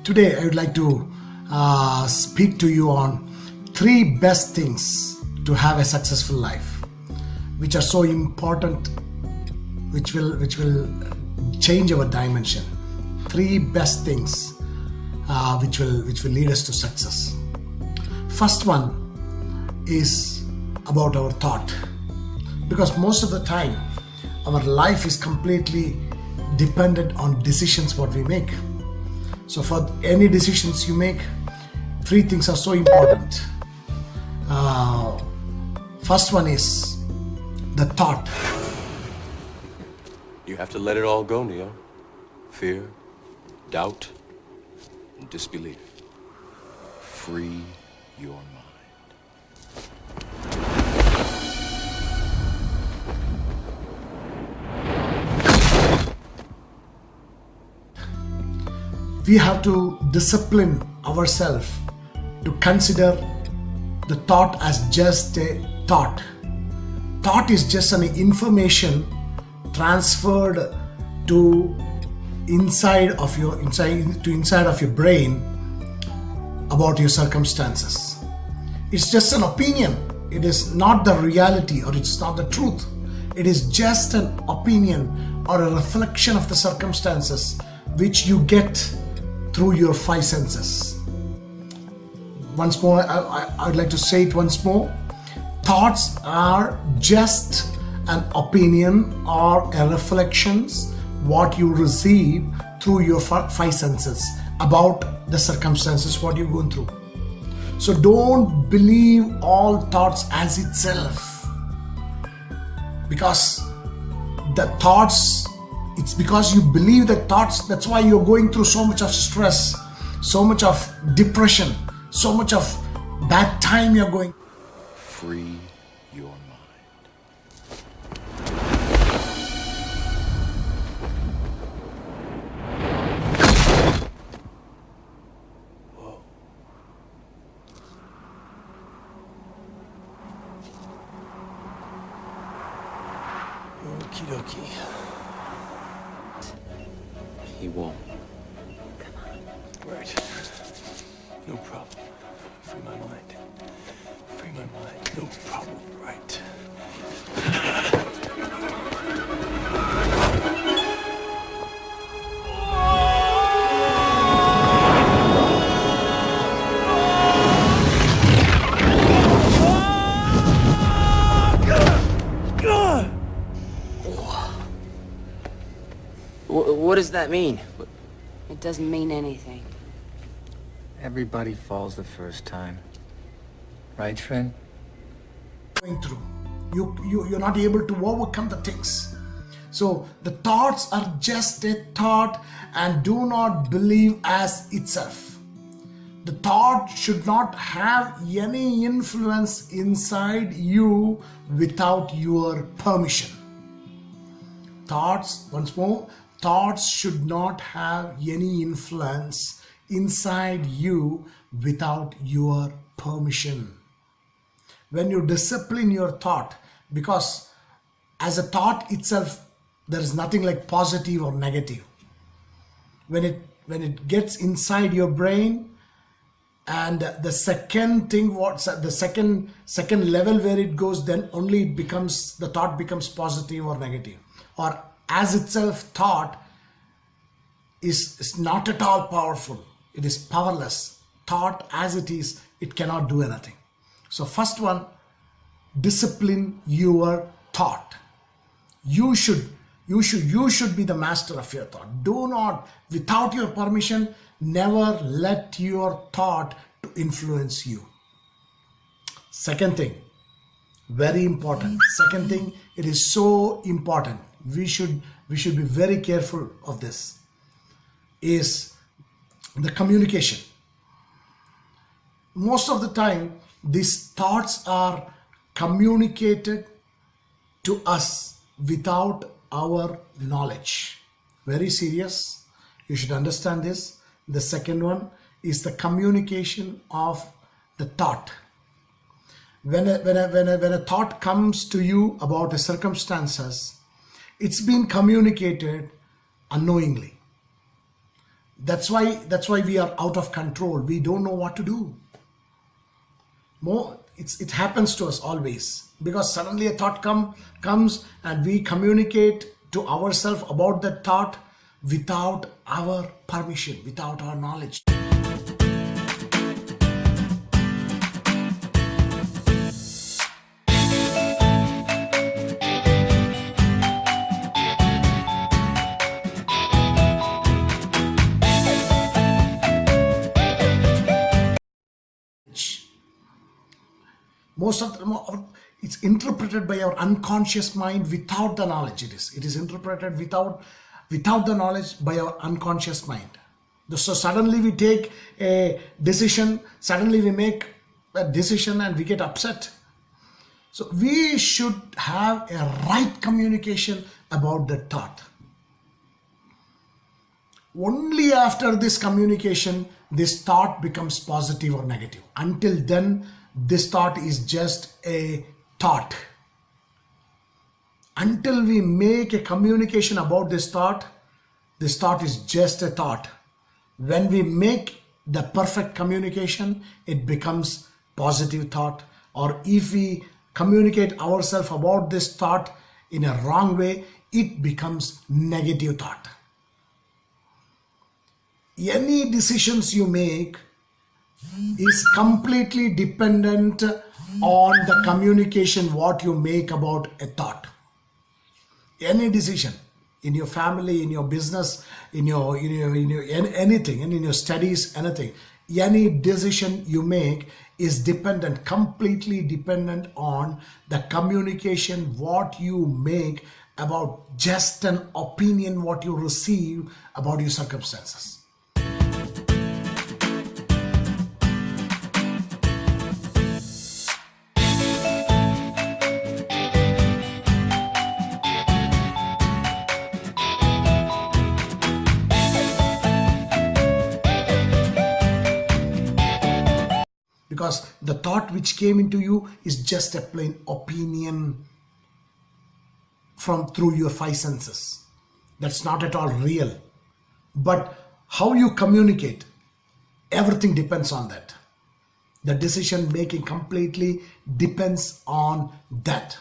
Today I would like to speak to you on three best things to have a successful life, which are so important, which will change our dimension. Three best things which will lead us to success. First one is about our thought, because most of the time our life is completely dependent on decisions what we make. So for any decisions you make, three things are so important. First one is the thought. You have to let it all go, Neo. Fear, doubt, and disbelief. Free your mind. We have to discipline ourselves to consider the thought as just a thought. Thought is just an information transferred to inside of your brain about your circumstances. It's just an opinion. It is not the reality, or it's not the truth. It is just an opinion or a reflection of the circumstances which you get through your five senses. Once more, I would like to say it once more. Thoughts are just an opinion or a reflections what you receive through your five senses about the circumstances what you're going through. So don't believe all thoughts as itself, because the thoughts, it's because you believe the thoughts, that's why you're going through so much of stress, so much of depression, so much of bad time you're going. Free your mind. Whoa. Okie dokie. He won't. Come on. Right. No problem. Free my mind. Free my mind. No problem. Right. What does that mean? It doesn't mean anything. Everybody falls the first time. Right, friend? Going through. You're not able to overcome the things. So the thoughts are just a thought, and do not believe as itself. The thought should not have any influence inside you without your permission. Thoughts, once more, thoughts should not have any influence inside you without your permission. When you discipline your thought, because as a thought itself, there is nothing like positive or negative. When it gets inside your brain, and the second thing, the second level where it goes, then only it becomes, the thought becomes positive or negative. Or as itself, thought is not at all powerful. It is powerless. Thought as it is, it cannot do anything. So first one, discipline your thought. You should be the master of your thought. Do not, without your permission, never let your thought to influence you. Second thing, very important. Second thing, it is so important. We should be very careful of this, is the communication. Most of the time, these thoughts are communicated to us without our knowledge. Very serious. You should understand this. The second one is the communication of the thought. When a thought comes to you about a circumstances, it's been communicated unknowingly. That's why we are out of control. We don't know what to do. It happens to us always, because suddenly a thought comes and we communicate to ourselves about that thought without our permission, without our knowledge. Most of the it's interpreted by our unconscious mind without the knowledge. It is interpreted without the knowledge by our unconscious mind. So suddenly we take a decision, suddenly we make a decision and we get upset. So we should have a right communication about the thought. Only after this communication, this thought becomes positive or negative. Until then, this thought is just a thought. Until we make a communication about this thought is just a thought. When we make the perfect communication, it becomes positive thought. Or if we communicate ourselves about this thought in a wrong way, it becomes negative thought. Any decisions you make is completely dependent on the communication what you make about a thought. Any decision in your family, in your business, in your anything, and in your studies, anything, any decision you make is completely dependent on the communication what you make about just an opinion what you receive about your circumstances. Because the thought which came into you is just a plain opinion through your five senses. That's not at all real. But how you communicate, everything depends on that. The decision making completely depends on that.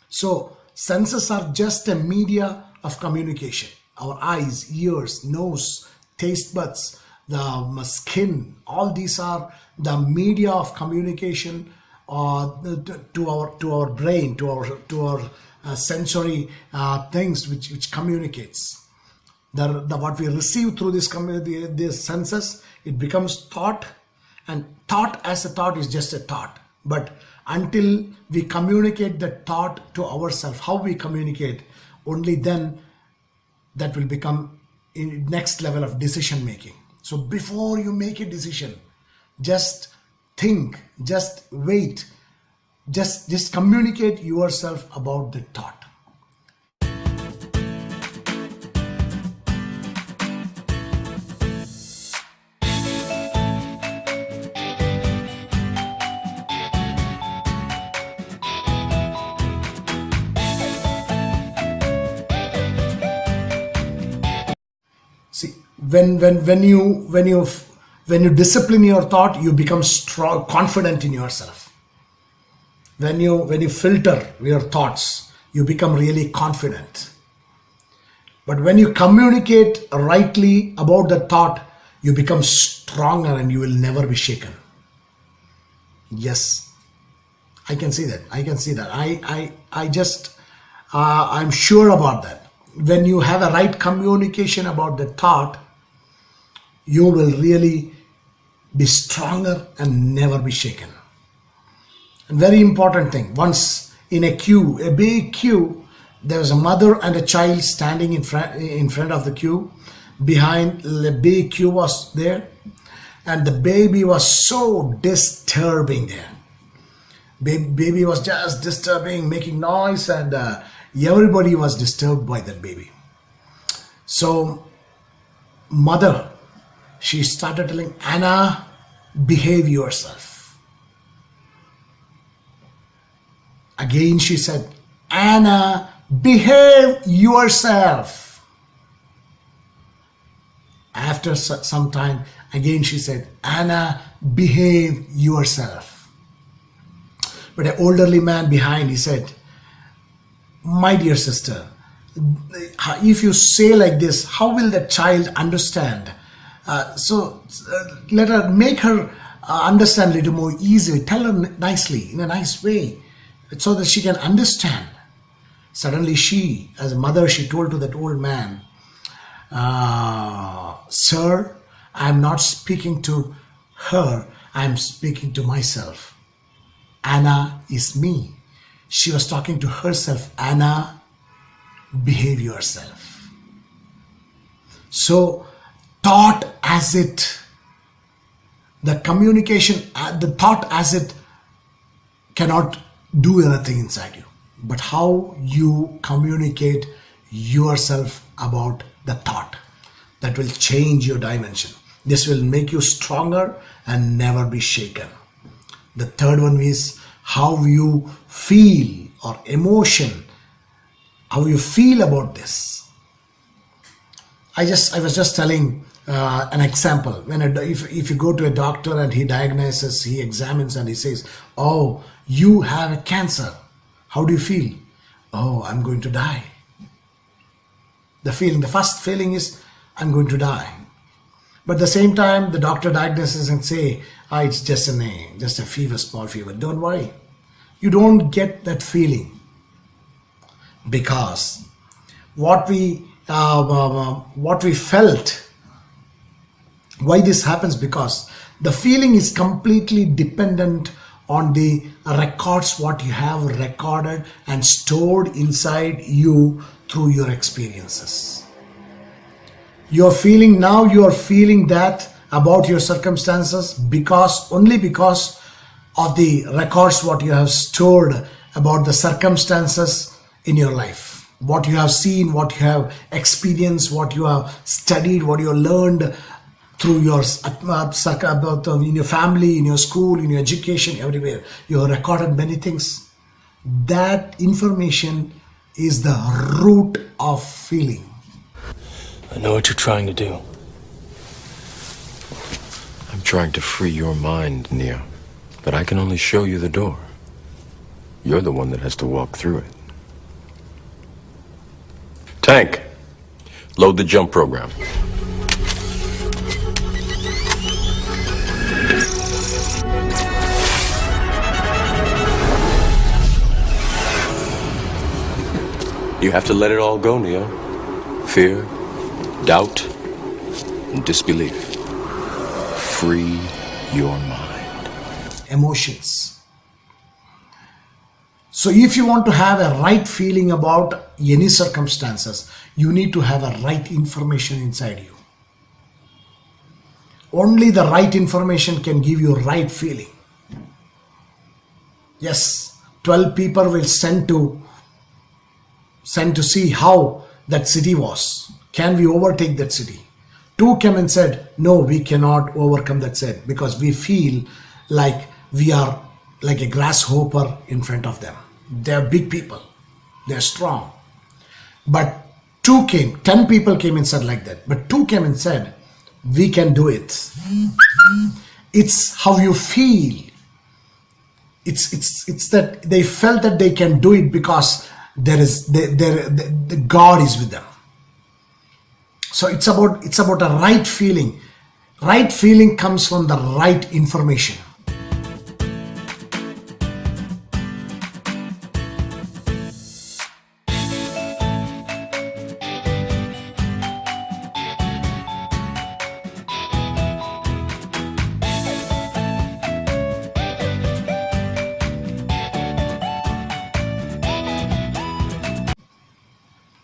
So senses are just a media of communication. Our eyes, ears, nose, taste buds, the skin, all these are the media of communication to our brain, to our sensory things which communicates. What we receive through these senses, it becomes thought, and thought as a thought is just a thought. But until we communicate the thought to ourselves, how we communicate, only then that will become in next level of decision making. So before you make a decision, just think, just wait, just communicate yourself about the thought. See, when you discipline your thought, you become strong, confident in yourself. When you filter your thoughts, you become really confident. But when you communicate rightly about the thought, you become stronger and you will never be shaken. Yes, I can see that. I'm sure about that. When you have a right communication about the thought, you will really be stronger and never be shaken. And very important thing, once in a queue, a big queue, there was a mother and a child standing in front of the queue. Behind, the big queue was there, and the baby was so disturbing there. Baby was just disturbing, making noise, and everybody was disturbed by that baby. So mother, she started telling Anna, behave yourself. Again she said, Anna, behave yourself. After some time, again she said, Anna, behave yourself. But an elderly man behind, he said, my dear sister, if you say like this, how will the child understand? Let her, make her understand a little more easily. Tell her nicely, in a nice way, so that she can understand. Suddenly she, as a mother, she told to that old man, sir, I'm not speaking to her, I'm speaking to myself. Anna is me. She was talking to herself. Anna, behave yourself. So, thought as it, the communication, the thought as it cannot do anything inside you. But how you communicate yourself about the thought, that will change your dimension. This will make you stronger and never be shaken. The third one is how you feel or emotion, how you feel about this. I was just telling an example. When if you go to a doctor and he diagnoses, he examines and he says, oh, you have a cancer. How do you feel? Oh, I'm going to die. The first feeling is, I'm going to die. But at the same time, the doctor diagnoses and say, it's just a fever, small fever. Don't worry. You don't get that feeling, because what we felt, why this happens, because the feeling is completely dependent on the records, what you have recorded and stored inside you through your experiences. You are feeling that about your circumstances only because of the records what you have stored about the circumstances in your life, what you have seen, what you have experienced, what you have studied, what you have learned through your in your family, in your school, in your education, everywhere. You have recorded many things. That information is the root of feeling. I know what you're trying to do. I'm trying to free your mind, Neo. But I can only show you the door. You're the one that has to walk through it. Tank, load the jump program. You have to let it all go, Neo. Fear, doubt, and disbelief. Free your mind. Emotions. So if you want to have a right feeling about any circumstances, you need to have a right information inside you. Only the right information can give you right feeling. Yes, 12 people will send to see how that city was. Can we overtake that city? 2 came and said, no, we cannot overcome that city because we feel like we are like a grasshopper in front of them. They're big people. They're strong. But 10 people came and said like that. But 2 came and said, we can do it. It's how you feel. It's that they felt that they can do it because the God is with them. So it's about a right feeling. Right feeling comes from the right information.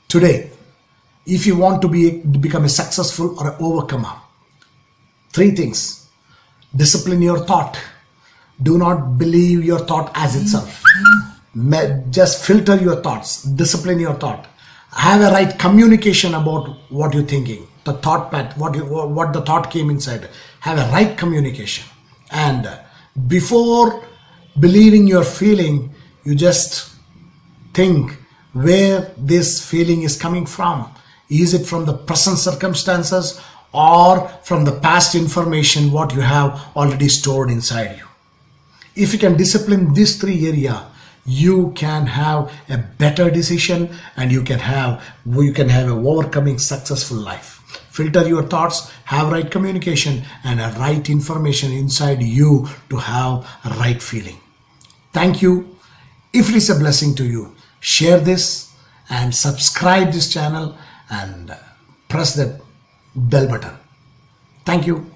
Today, if you want to become a successful or an overcomer, 3 things. Discipline your thought. Do not believe your thought as itself. Just filter your thoughts. Discipline your thought. Have a right communication about what you're thinking. The thought path, what the thought came inside. Have a right communication. And before believing your feeling, you just think where this feeling is coming from. Is it from the present circumstances, or from the past information what you have already stored inside you. If you can discipline these three areas, you can have a better decision and you can have a overcoming successful life. Filter your thoughts, have right communication and a right information inside you to have a right feeling. Thank you. If it is a blessing to you, share this and subscribe this channel and press the bell button. Thank you.